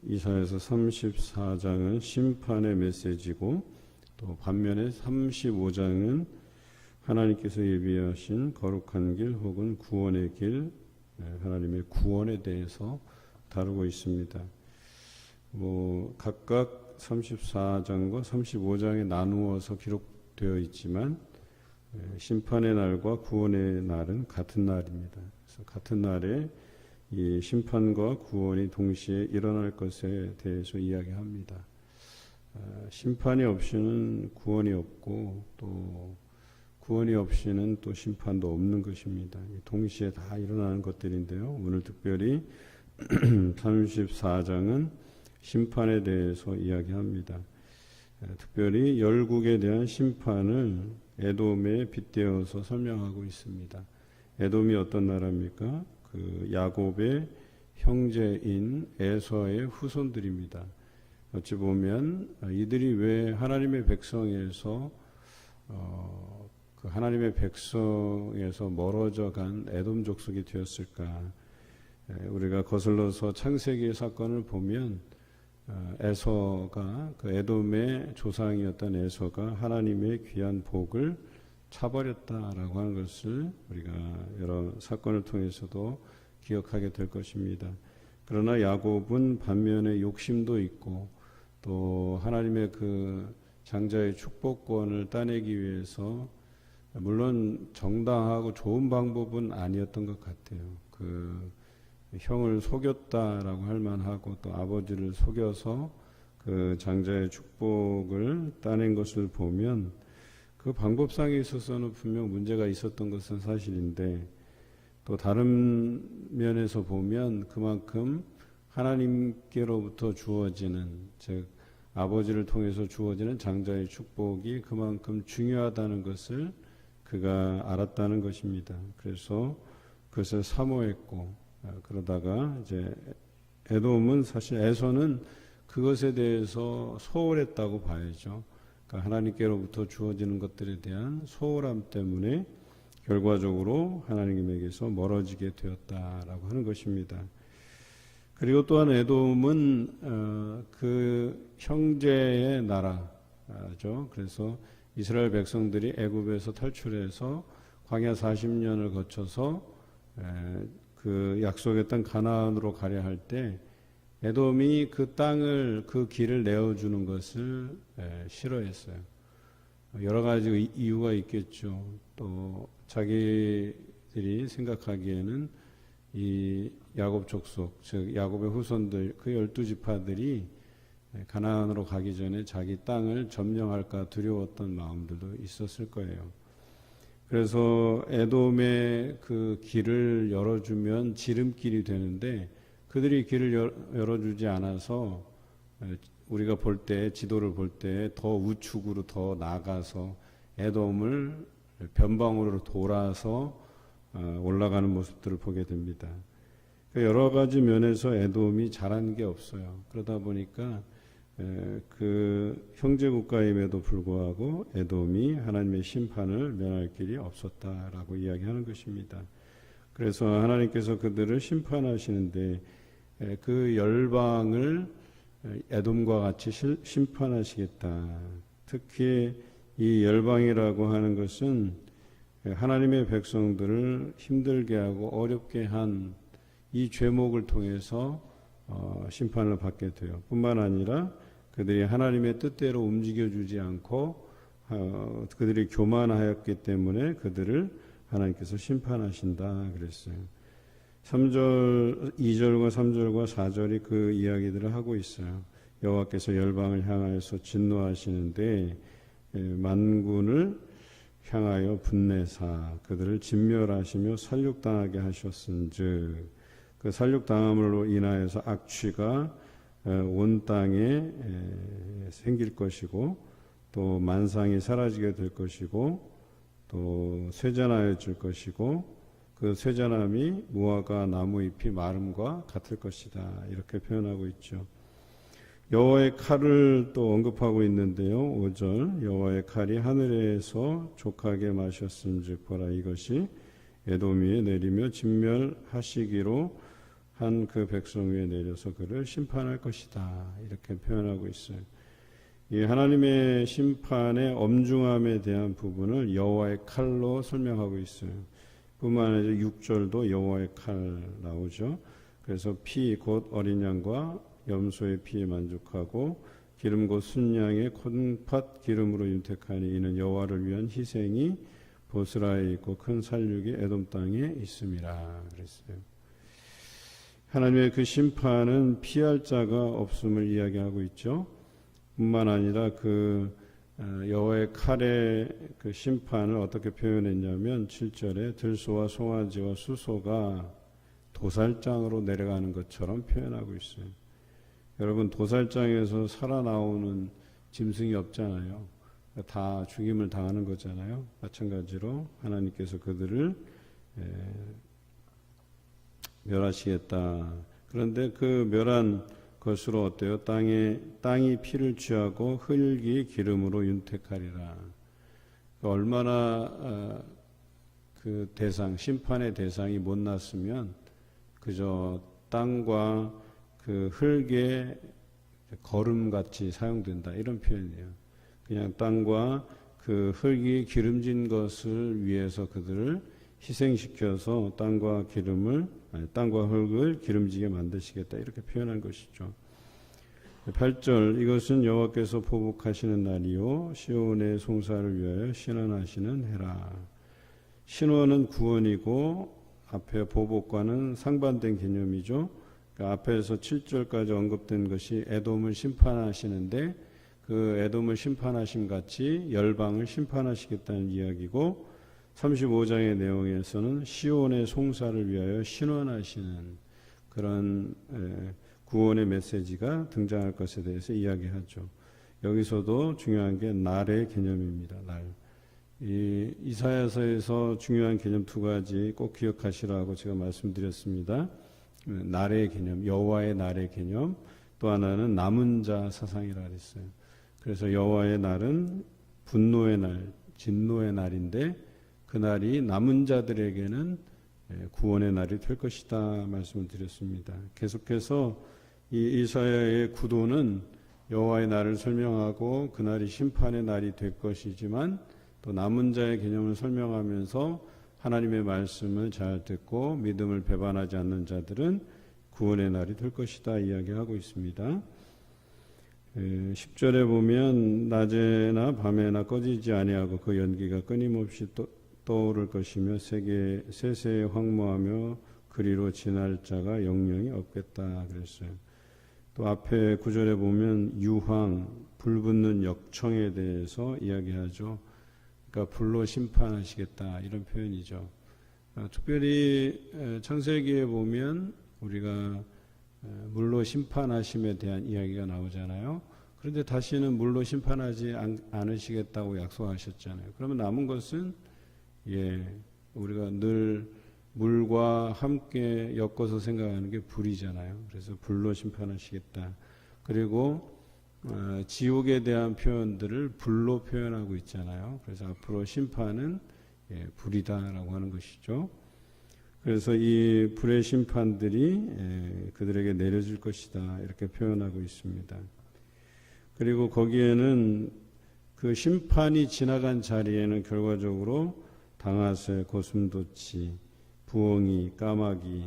이사야서 34장은 심판의 메시지고 또 반면에 35장은 하나님께서 예비하신 거룩한 길 혹은 구원의 길, 하나님의 구원에 대해서 다루고 있습니다. 각각 34장과 35장에 나누어서 기록되어 있지만 심판의 날과 구원의 날은 같은 날입니다. 그래서 같은 날에 이 심판과 구원이 동시에 일어날 것에 대해서 이야기합니다. 심판이 없이는 구원이 없고 또 구원이 없이는 또 심판도 없는 것입니다. 동시에 다 일어나는 것들인데요. 오늘 특별히 34장은 심판에 대해서 이야기합니다. 특별히 열국에 대한 심판을 에돔에 빗대어서 설명하고 있습니다. 에돔이 어떤 나라입니까? 그 야곱의 형제인 에서의 후손들입니다. 어찌 보면 이들이 왜 하나님의 백성에서 그 하나님의 백성에서 멀어져 간 에돔 족속이 되었을까? 우리가 거슬러서 창세기의 사건을 보면 에서가 그 에돔의 조상이었던 에서가 하나님의 귀한 복을 차버렸다라고 하는 것을 우리가 여러 사건을 통해서도 기억하게 될 것입니다. 그러나 야곱은 반면에 욕심도 있고 또 하나님의 그 장자의 축복권을 따내기 위해서 물론 정당하고 좋은 방법은 아니었던 것 같아요. 그 형을 속였다라고 할 만하고 또 아버지를 속여서 그 장자의 축복을 따낸 것을 보면 그 방법상에 있어서는 분명 문제가 있었던 것은 사실인데 또 다른 면에서 보면 그만큼 하나님께로부터 주어지는 즉 아버지를 통해서 주어지는 장자의 축복이 그만큼 중요하다는 것을 그가 알았다는 것입니다. 그래서 그것을 사모했고 그러다가 이제 에돔은 사실 에서는 그것에 대해서 소홀했다고 봐야죠. 그러니까 하나님께로부터 주어지는 것들에 대한 소홀함 때문에 결과적으로 하나님에게서 멀어지게 되었다라고 하는 것입니다. 그리고 또한 에돔은 그 형제의 나라죠. 그래서 이스라엘 백성들이 애굽에서 탈출해서 광야 40년을 거쳐서 그 약속의 땅 가나안으로 가려 할 때 에돔이 그 땅을 그 길을 내어주는 것을 싫어했어요. 여러 가지 이유가 있겠죠. 또 자기들이 생각하기에는 이 야곱 족속, 즉 야곱의 후손들 그 12지파들이 가나안으로 가기 전에 자기 땅을 점령할까 두려웠던 마음들도 있었을 거예요. 그래서 에돔의 그 길을 열어주면 지름길이 되는데 그들이 길을 열어주지 않아서 우리가 볼 때 지도를 볼 때 더 우측으로 더 나가서 에돔을 변방으로 돌아서 올라가는 모습들을 보게 됩니다. 여러 가지 면에서 에돔이 잘한 게 없어요. 그러다 보니까 그 형제 국가임에도 불구하고 에돔이 하나님의 심판을 면할 길이 없었다라고 이야기하는 것입니다. 그래서 하나님께서 그들을 심판하시는데 그 열방을 에돔과 같이 심판하시겠다. 특히 이 열방이라고 하는 것은 하나님의 백성들을 힘들게 하고 어렵게 한 이 죄목을 통해서 심판을 받게 돼요. 뿐만 아니라 그들이 하나님의 뜻대로 움직여주지 않고 그들이 교만하였기 때문에 그들을 하나님께서 심판하신다 그랬어요. 3절, 2절과 3절과 4절이 그 이야기들을 하고 있어요. 여호와께서 열방을 향하여서 진노하시는데 만군을 향하여 분내사 그들을 진멸하시며 살육당하게 하셨은즉 그 살육당함으로 인하여서 악취가 온 땅에 생길 것이고 또 만상이 사라지게 될 것이고 또 쇠잔하여질 것이고 그 쇠잔함이 무화과 나무잎이 마름과 같을 것이다 이렇게 표현하고 있죠. 여호와의 칼을 또 언급하고 있는데요. 5절 여호와의 칼이 하늘에서 족하게 마셨음즉 보라 이것이 에돔 위에 내리며 진멸하시기로 한 그 백성 위에 내려서 그를 심판할 것이다. 이렇게 표현하고 있어요. 이 하나님의 심판의 엄중함에 대한 부분을 여호와의 칼로 설명하고 있어요. 뿐만 아니라 6절도 여호와의 칼 나오죠. 그래서 피 곧 어린 양과 염소의 피에 만족하고 기름 곧 순양의 콩팥 기름으로 윤택하니 이는 여호와를 위한 희생이 보스라에 있고 큰 살육이 에돔 땅에 있음이라 그랬어요. 하나님의 그 심판은 피할 자가 없음을 이야기하고 있죠. 뿐만 아니라 그 여호와의 칼의 그 심판을 어떻게 표현했냐면 7절에 들소와 송아지와 수소가 도살장으로 내려가는 것처럼 표현하고 있어요. 여러분 도살장에서 살아나오는 짐승이 없잖아요. 다 죽임을 당하는 거잖아요. 마찬가지로 하나님께서 그들을 멸하시겠다. 그런데 그 멸한 것으로 어때요? 땅이 피를 취하고 흙이 기름으로 윤택하리라. 얼마나 그 대상, 심판의 대상이 못났으면 그저 땅과 그 흙의 거름같이 사용된다. 이런 표현이에요. 그냥 땅과 그 흙이 기름진 것을 위해서 그들을 희생시켜서 땅과 흙을 기름지게 만드시겠다. 이렇게 표현한 것이죠. 8절 이것은 여호와께서 보복하시는 날이요 시온의 송사를 위하여 신원하시는 해라. 신원은 구원이고 앞에 보복과는 상반된 개념이죠. 그러니까 앞에서 7절까지 언급된 것이 에돔을 심판하시는데 그 에돔을 심판하심 같이 열방을 심판하시겠다는 이야기고 35장의 내용에서는 시온의 송사를 위하여 신원하시는 그런 구원의 메시지가 등장할 것에 대해서 이야기하죠. 여기서도 중요한 게 날의 개념입니다. 날. 이 이사야서에서 중요한 개념 두 가지 꼭 기억하시라고 제가 말씀드렸습니다. 날의 개념, 여호와의 날의 개념, 또 하나는 남은 자 사상이라 그랬어요. 그래서 여호와의 날은 분노의 날, 진노의 날인데 그 날이 남은 자들에게는 구원의 날이 될 것이다 말씀을 드렸습니다. 계속해서 이 이사야의 구도는 여호와의 날을 설명하고 그 날이 심판의 날이 될 것이지만 또 남은 자의 개념을 설명하면서 하나님의 말씀을 잘 듣고 믿음을 배반하지 않는 자들은 구원의 날이 될 것이다 이야기하고 있습니다. 10절에 보면 낮에나 밤에나 꺼지지 아니하고 그 연기가 끊임없이 떠오를 것이며 세세에 황무하며 그리로 지날 자가 영영이 없겠다 그랬어요. 또 앞에 9절에 보면 유황, 불붙는 역청에 대해서 이야기하죠. 그러니까 불로 심판하시겠다 이런 표현이죠. 특별히 창세기에 보면 우리가 물로 심판하심에 대한 이야기가 나오잖아요. 그런데 다시는 물로 심판하지 않으시겠다고 약속하셨잖아요. 그러면 남은 것은 우리가 늘 물과 함께 엮어서 생각하는 게 불이잖아요. 그래서 불로 심판하시겠다. 그리고 지옥에 대한 표현들을 불로 표현하고 있잖아요. 그래서 앞으로 심판은 불이다라고 하는 것이죠. 그래서 이 불의 심판들이 그들에게 내려질 것이다 이렇게 표현하고 있습니다. 그리고 거기에는 그 심판이 지나간 자리에는 결과적으로 당하새, 고슴도치, 부엉이, 까마귀,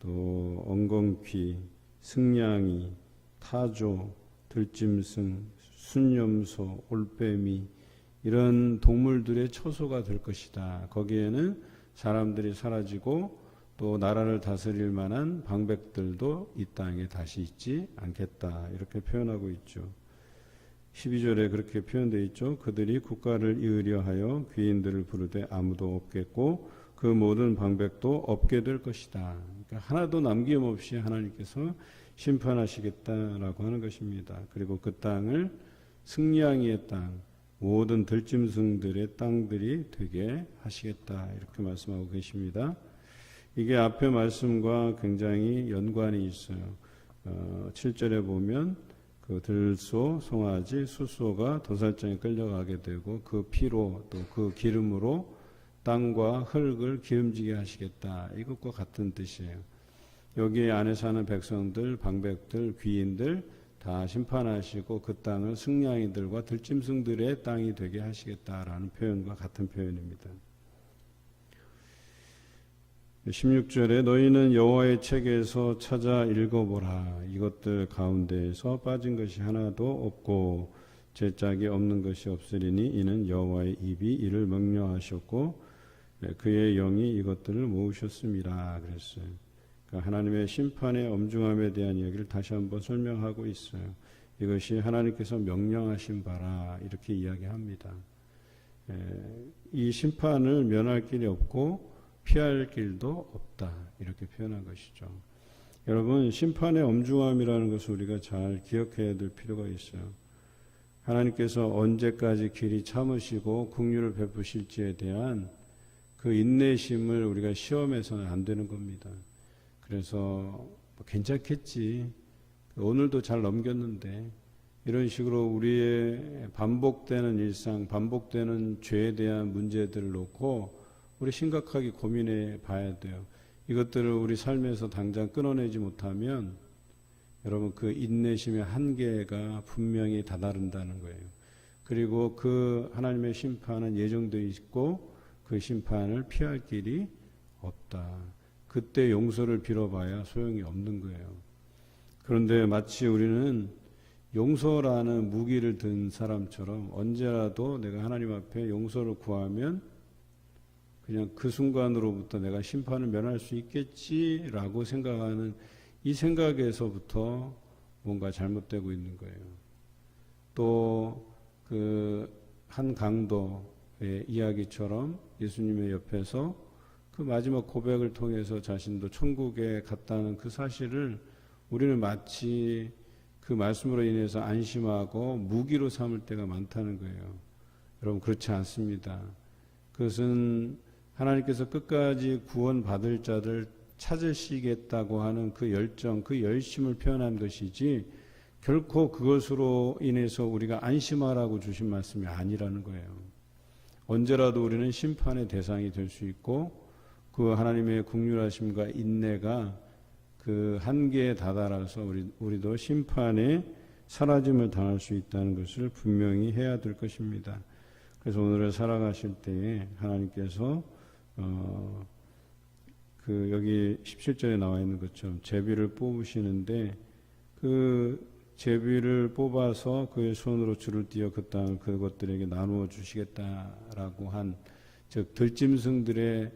또 엉겅퀴, 승냥이, 타조, 들짐승, 순염소, 올빼미 이런 동물들의 처소가 될 것이다. 거기에는 사람들이 사라지고 또 나라를 다스릴 만한 방백들도 이 땅에 다시 있지 않겠다. 이렇게 표현하고 있죠. 12절에 그렇게 표현되어 있죠. 그들이 국가를 이으려 하여 귀인들을 부르되 아무도 없겠고 그 모든 방백도 없게 될 것이다. 그러니까 하나도 남김없이 하나님께서 심판하시겠다라고 하는 것입니다. 그리고 그 땅을 승리양이의 땅, 모든 들짐승들의 땅들이 되게 하시겠다 이렇게 말씀하고 계십니다. 이게 앞의 말씀과 굉장히 연관이 있어요. 7절에 보면 그 들소, 송아지, 수소가 도살장에 끌려가게 되고 그 피로 또 그 기름으로 땅과 흙을 기름지게 하시겠다. 이것과 같은 뜻이에요. 여기 안에 사는 백성들, 방백들, 귀인들 다 심판하시고 그 땅을 승냥이들과 들짐승들의 땅이 되게 하시겠다라는 표현과 같은 표현입니다. 16절에 너희는 여호와의 책에서 찾아 읽어보라. 이것들 가운데에서 빠진 것이 하나도 없고 제짝이 없는 것이 없으리니 이는 여호와의 입이 이를 명령하셨고 그의 영이 이것들을 모으셨습니다. 그랬어요. 그러니까 하나님의 심판의 엄중함에 대한 이야기를 다시 한번 설명하고 있어요. 이것이 하나님께서 명령하신 바라 이렇게 이야기합니다. 이 심판을 면할 길이 없고 피할 길도 없다 이렇게 표현한 것이죠. 여러분 심판의 엄중함이라는 것을 우리가 잘 기억해야 될 필요가 있어요. 하나님께서 언제까지 길이 참으시고 긍휼을 베푸실지에 대한 그 인내심을 우리가 시험해서는 안 되는 겁니다. 그래서 뭐 괜찮겠지. 오늘도 잘 넘겼는데 이런 식으로 우리의 반복되는 일상, 반복되는 죄에 대한 문제들을 놓고 우리 심각하게 고민해 봐야 돼요. 이것들을 우리 삶에서 당장 끊어내지 못하면 여러분 그 인내심의 한계가 분명히 다다른다는 거예요. 그리고 그 하나님의 심판은 예정되어 있고 그 심판을 피할 길이 없다. 그때 용서를 빌어봐야 소용이 없는 거예요. 그런데 마치 우리는 용서라는 무기를 든 사람처럼 언제라도 내가 하나님 앞에 용서를 구하면 그냥 그 순간으로부터 내가 심판을 면할 수 있겠지라고 생각하는 이 생각에서부터 뭔가 잘못되고 있는 거예요. 또 그 한 강도의 이야기처럼 예수님의 옆에서 그 마지막 고백을 통해서 자신도 천국에 갔다는 그 사실을 우리는 마치 그 말씀으로 인해서 안심하고 무기로 삼을 때가 많다는 거예요. 여러분 그렇지 않습니다. 그것은 하나님께서 끝까지 구원받을 자들 찾으시겠다고 하는 그 열정, 그 열심을 표현한 것이지 결코 그것으로 인해서 우리가 안심하라고 주신 말씀이 아니라는 거예요. 언제라도 우리는 심판의 대상이 될 수 있고 그 하나님의 긍휼하심과 인내가 그 한계에 다다라서 우리도 심판에 사라짐을 당할 수 있다는 것을 분명히 해야 될 것입니다. 그래서 오늘을 살아가실 때에 하나님께서 그 여기 17절에 나와 있는 것처럼 제비를 뽑으시는데 그 제비를 뽑아서 그의 손으로 줄을 띄어 그 땅을 그것들에게 나누어 주시겠다라고 한 즉 들짐승들의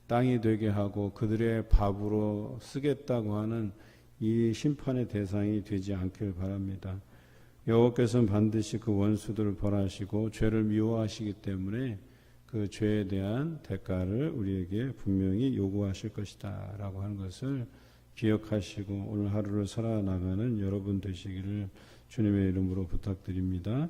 땅이 되게 하고 그들의 밥으로 쓰겠다고 하는 이 심판의 대상이 되지 않길 바랍니다. 여호와께서는 반드시 그 원수들을 벌하시고 죄를 미워하시기 때문에 그 죄에 대한 대가를 우리에게 분명히 요구하실 것이다 라고 하는 것을 기억하시고 오늘 하루를 살아나가는 여러분 되시기를 주님의 이름으로 부탁드립니다.